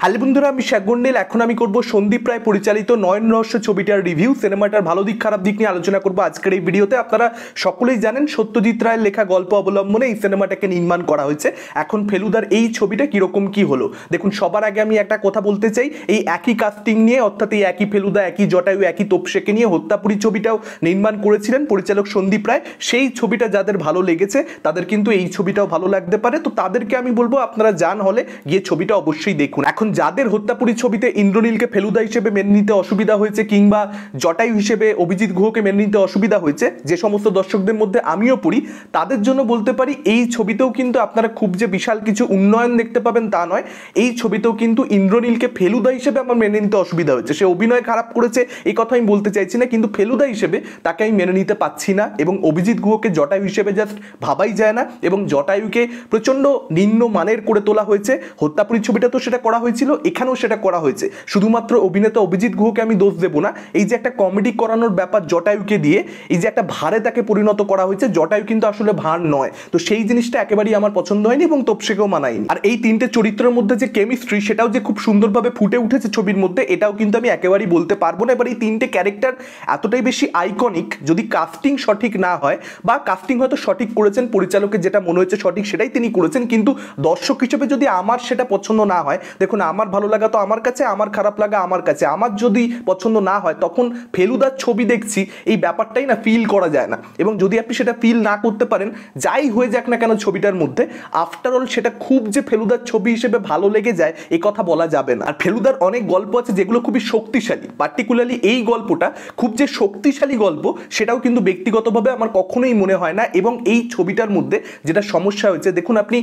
Hello বন্ধুরা, আমি শেখ গন্ডেল। এখন আমি করব সন্দীপ রায় পরিচালিত নয়ন রহস্য ছবিটার রিভিউ। সিনেমাটার ভালো দিক খারাপ দিক নিয়ে আলোচনা করব আজকের এই ভিডিওতে। আপনারা সকলেই জানেন সত্যজিৎ রায়ের লেখা গল্প অবলম্বনে এই সিনেমাটাকে নির্মাণ করা হয়েছে। এখন ফেলুদার এই ছবিটা কিরকম কি হলো দেখুন। সবার আগে আমি একটা কথা বলতে চাই, এই একই কাস্টিং নিয়ে, অর্থাৎ এই একই ফেলুদা, একই জটায়ু, একই তোপসেকে নিয়ে হত্যাপুরী ছবিটাও নির্মাণ করেছিলেন পরিচালক সন্দীপ রায়। সেই ছবিটা যাদের ভালো লেগেছে তাদের কিন্তু এই ছবিটাও ভালো লাগতে পারে। তো তাদেরকে আমি বলবো আপনারা যান হলে গিয়ে ছবিটা অবশ্যই দেখুন। এখন যাদের হত্যাপুরী ছবিতে ইন্দ্রনীলকে ফেলুদা হিসেবে মেনে নিতে অসুবিধা হয়েছে, কিংবা জটায়ু হিসেবে অভিজিৎ গুহকে মেনে নিতে অসুবিধা হয়েছে, যে সমস্ত দর্শকদের মধ্যে আমিও পড়ি, তাদের জন্য বলতে পারি এই ছবিতেও কিন্তু আপনারা খুব যে বিশাল কিছু উন্নয়ন দেখতে পাবেন তা নয়। এই ছবিতেও কিন্তু ইন্দ্রনীলকে ফেলুদা হিসেবে আমার মেনে নিতে অসুবিধা হয়েছে। সে অভিনয় খারাপ করেছে এই কথা আমি বলতে চাইছি না, কিন্তু ফেলুদা হিসেবে তাকে আমি মেনে নিতে পাচ্ছি না। এবং অভিজিৎ গুহকে জটায়ু হিসেবে জাস্ট ভাবাই যায় না, এবং জটায়ুকে প্রচণ্ড নিম্ন মানের করে তোলা হয়েছে। হত্যাপুরী ছবিটা তো সেটা করা হয়েছিল, এখানেও সেটা করা হয়েছে। শুধুমাত্র অভিনেতা অভিজিৎ গুহকে আমি দোষ দেবো না। এই যে একটা কমেডি করানোর ব্যাপার জটায়ুকে দিয়ে, এই যে একটা ভারে তাকে পরিণত করা হয়েছে, জটায়ু কিন্তু আসলে ভার নয়। তো সেই জিনিসটা একেবারেই আমার পছন্দ হয়নি এবং তোপসেকেও মানায়নি। আর এই তিনটে চরিত্রের মধ্যে যে কেমিস্ট্রি, সেটাও যে খুব সুন্দরভাবে ফুটে উঠেছে ছবির মধ্যে, এটাও কিন্তু আমি একেবারেই বলতে পারবো না। এবার এই তিনটে ক্যারেক্টার এতটাই বেশি আইকনিক, যদি কাস্টিং সঠিক না হয়, বা কাস্টিং হয়তো সঠিক করেছেন, পরিচালকের যেটা মনে হয়েছে সঠিক সেটাই তিনি করেছেন, কিন্তু দর্শক হিসেবে যদি আমার সেটা পছন্দ না হয়, দেখুন আমার ভালো লাগা তো আমার কাছে, আমার খারাপ লাগা আমার কাছে, আমার যদি পছন্দ না হয় তখন ফেলুদার ছবি দেখছি এই ব্যাপারটাই না ফিল করা যায় না। এবং যদি আপনি সেটা ফিল না করতে পারেন, যাই হয়ে যাক না কেন ছবিটার মধ্যে, আফটার অল সেটা খুব যে ফেলুদার ছবি হিসেবে ভালো লেগে যায় এই কথা বলা যাবে না। আর ফেলুদার অনেক গল্প আছে যেগুলো খুবই শক্তিশালী, পার্টিকুলারলি এই গল্পটা খুব যে শক্তিশালী গল্প সেটাও কিন্তু ব্যক্তিগতভাবে আমার কখনোই মনে হয় না। এবং এই ছবিটার মধ্যে যেটা সমস্যা হয়েছে, দেখুন আপনি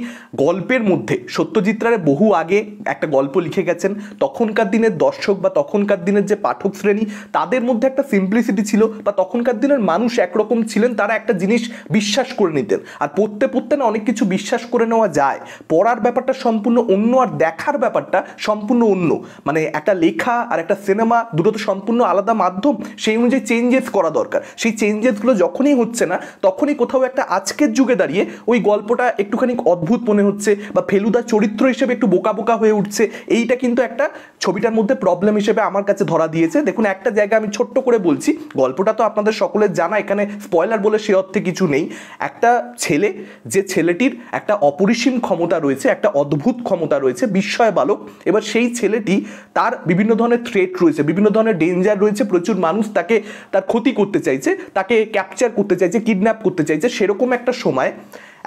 গল্পের মধ্যে সত্যজিৎ রায় বহু আগে একটা গল্প লিখে গেছেন। তখনকার দিনের দর্শক বা তখনকার দিনের যে পাঠক শ্রেণী, তাদের মধ্যে একটা সিম্পলিসিটি ছিল, বা তখনকার দিনের মানুষ একরকম ছিলেন, তারা একটা জিনিস বিশ্বাস করে নিতেন। আর পড়তে পড়তে না অনেক কিছু বিশ্বাস করে নেওয়া যায়। পড়ার ব্যাপারটা সম্পূর্ণ অন্য, আর দেখার ব্যাপারটা সম্পূর্ণ অন্য। মানে একটা লেখা আর একটা সিনেমা দুটো তো সম্পূর্ণ আলাদা মাধ্যম। সেই অনুযায়ী চেঞ্জেস করা দরকার। সেই চেঞ্জেসগুলো যখনই হচ্ছে না, তখনই কোথাও একটা আজকের যুগে দাঁড়িয়ে ওই গল্পটা একটুখানি অদ্ভুত মনে হচ্ছে, বা ফেলুদা চরিত্র হিসেবে একটু বোকা বোকা হয়ে উঠছে। এইটা কিন্তু একটা ছবিটার মধ্যে প্রবলেম হিসেবে আমার কাছে ধরা দিয়েছে। দেখুন একটা জায়গা আমি ছোট্ট করে বলছি, গল্পটা তো আপনাদের সকলের জানা, এখানে স্পয়লার বলে সে অর্থে কিছু নেই। একটা ছেলে, যে ছেলেটির একটা অপরিসীম ক্ষমতা রয়েছে, একটা অদ্ভুত ক্ষমতা রয়েছে, বিস্ময় বালক। এবার সেই ছেলেটি, তার বিভিন্ন ধরনের থ্রেট রয়েছে, বিভিন্ন ধরনের ডেঞ্জার রয়েছে, প্রচুর মানুষ তাকে, তার ক্ষতি করতে চাইছে, তাকে ক্যাপচার করতে চাইছে, কিডন্যাপ করতে চাইছে। সেরকম একটা সময়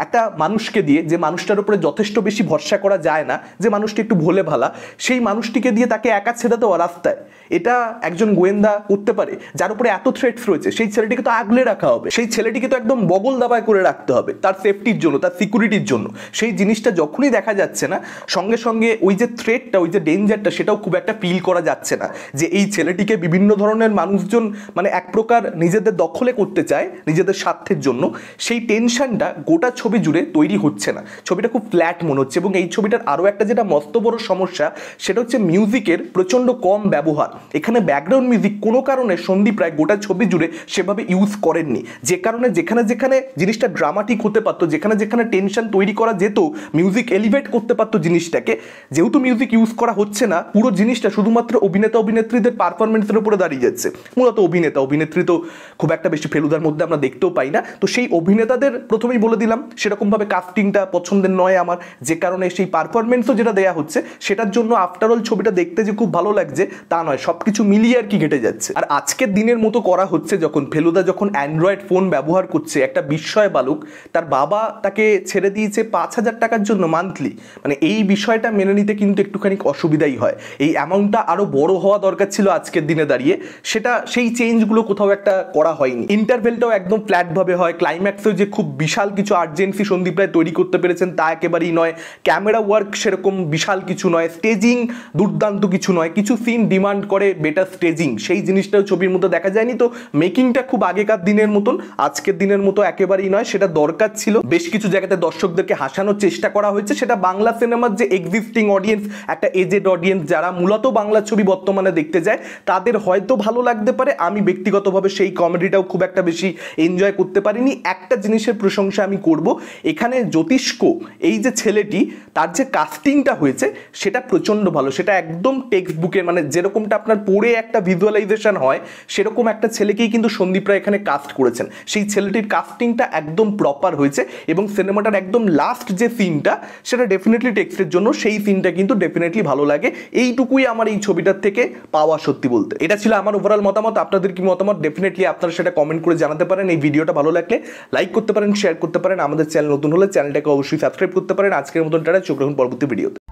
একটা মানুষকে দিয়ে, যে মানুষটার উপরে যথেষ্ট বেশি ভরসা করা যায় না, যে মানুষটি একটু ভোলে ভালা, সেই মানুষটিকে দিয়ে তাকে একা ছেড়ে দেওয়া রাস্তায়, এটা একজন গোয়েন্দা করতে পারে? যার উপরে এত থ্রেটস রয়েছে, সেই ছেলেটিকে তো আগলে রাখা হবে, সেই ছেলেটিকে তো একদম বগল দাবায় করে রাখতে হবে তার সেফটির জন্য, তার সিকিউরিটির জন্য। সেই জিনিসটা যখনই দেখা যাচ্ছে না, সঙ্গে সঙ্গে ওই যে থ্রেটটা, ওই যে ডেঞ্জারটা, সেটাও খুব একটা ফিল করা যাচ্ছে না। যে এই ছেলেটিকে বিভিন্ন ধরনের মানুষজন মানে এক প্রকার নিজেদের দখলে করতে চায় নিজেদের স্বার্থের জন্য, সেই টেনশনটা গোটা ছবি জুড়ে তৈরি হচ্ছে না। ছবিটা খুব ফ্ল্যাট মনে হচ্ছে। এবং এই ছবিটার আরও একটা যেটা মস্ত বড় সমস্যা, সেটা হচ্ছে মিউজিকের প্রচণ্ড কম ব্যবহার। এখানে ব্যাকগ্রাউন্ড মিউজিক কোনো কারণে সন্দীপ রায় গোটা ছবি জুড়ে সেভাবে ইউজ করেননি, যে কারণে যেখানে যেখানে জিনিসটা ড্রামাটিক হতে পারতো, যেখানে যেখানে টেনশন তৈরি করা যেত, মিউজিক এলিভেট করতে পারতো জিনিসটাকে, যেহেতু মিউজিক ইউজ করা হচ্ছে না, পুরো জিনিসটা শুধুমাত্র অভিনেতা অভিনেত্রীদের পারফরমেন্সের উপরে দাঁড়িয়ে যাচ্ছে। মূলত অভিনেতা অভিনেত্রী তো খুব একটা বেশি ফেলুদার মধ্যে আমরা দেখতেও পাই না। তো সেই অভিনেতাদের প্রথমেই বলে দিলাম সেরকমভাবে কাস্টিংটা পছন্দের নয় আমার, যে কারণে সেই পারফরমেন্সও যেটা দেয়া হচ্ছে সেটার জন্য আফটারঅল ছবিটা দেখতে যে খুব ভালো লাগছে তা নয়, সবকিছু মিলিয়ে আর কি ঘটে যাচ্ছে। আর আজকের দিনের মতো করা হচ্ছে যখন, ফেলুদা যখন অ্যান্ড্রয়েড ফোন ব্যবহার করছে, একটা বিস্ময় বালক, তার বাবা তাকে ছেড়ে দিয়েছে 5,000 টাকার জন্য মান্থলি, মানে এই বিষয়টা মেনে নিতে কিন্তু একটুখানি অসুবিধাই হয়। এই অ্যামাউন্টটা আরো বড় হওয়া দরকার ছিল আজকের দিনে দাঁড়িয়ে, সেটা সেই চেঞ্জগুলো কোথাও একটা করা হয়নি। ইন্টারভেলটাও একদম ফ্ল্যাটভাবে হয়, ক্লাইম্যাক্সেও যে খুব বিশাল কিছু আর্জেন্সি সন্দীপ রায় তৈরি করতে পেরেছেন তা একেবারেই নয়, ক্যামেরা ওয়ার্ক সেরকম বিশাল কিছু নয়, স্টেজিং দুর্দান্ত কিছু নয়, কিছু সিন ডিমান্ড করে বেটার স্টেজিং, সেই জিনিসটাও ছবির মধ্যে দেখা যায়নি। তো মেকিংটা খুব আগেকার দিনের মতন, আজকের দিনের মতো একেবারেই নয়, সেটা দরকার ছিল। বেশ কিছু জায়গাতে দর্শকদেরকে হাসানোর চেষ্টা করা হয়েছে, সেটা বাংলা সিনেমার যে এক্সিস্টিং অডিয়েন্স, একটা এজেড অডিয়েন্স যারা মূলত বাংলা ছবি বর্তমানে দেখতে যায়, তাদের হয়তো ভালো লাগতে পারে। আমি ব্যক্তিগতভাবে সেই কমেডিটাও খুব একটা বেশি এনজয় করতে পারিনি। একটা জিনিসের প্রশংসা আমি করব, এখানে জ্যোতিষ্ক এই যে ছেলেটি তার যে কাস্টিংটা হয়েছে সেটা প্রচণ্ড ভালো, সেটা একদম টেক্সট বুকের, মানে যেরকমটা আপনার পড়ে একটা ভিজুয়ালাইজেশন হয় সেরকম একটা ছেলেকেই কিন্তু সন্দীপ রায় এখানে কাস্ট করেছেন। সেই ছেলেটির কাস্টিংটা একদম প্রপার হয়েছে এবং সিনেমাটার একদম লাস্ট যে সিনটা সেটা ডেফিনেটলি টেক্সটের জন্য, সেই সিনটা কিন্তু ডেফিনেটলি ভালো লাগে। এইটুকুই আমার এই ছবিটার থেকে পাওয়া সত্যি বলতে। এটা ছিল আমার ওভারঅল মতামত। আপনাদের কি মতামত ডেফিনেটলি আপনারা সেটা কমেন্ট করে জানাতে পারেন। এই ভিডিওটা ভালো লাগলে লাইক করতে পারেন, শেয়ার করতে পারেন। আমাদের চ্যানেল নতুন হলে চ্যানেলটাকে অবশ্যই সাবস্ক্রাইব করতে পারেন। আজকের মতন টাটা, চোখ রাখুন পরবর্তী ভিডিওতে।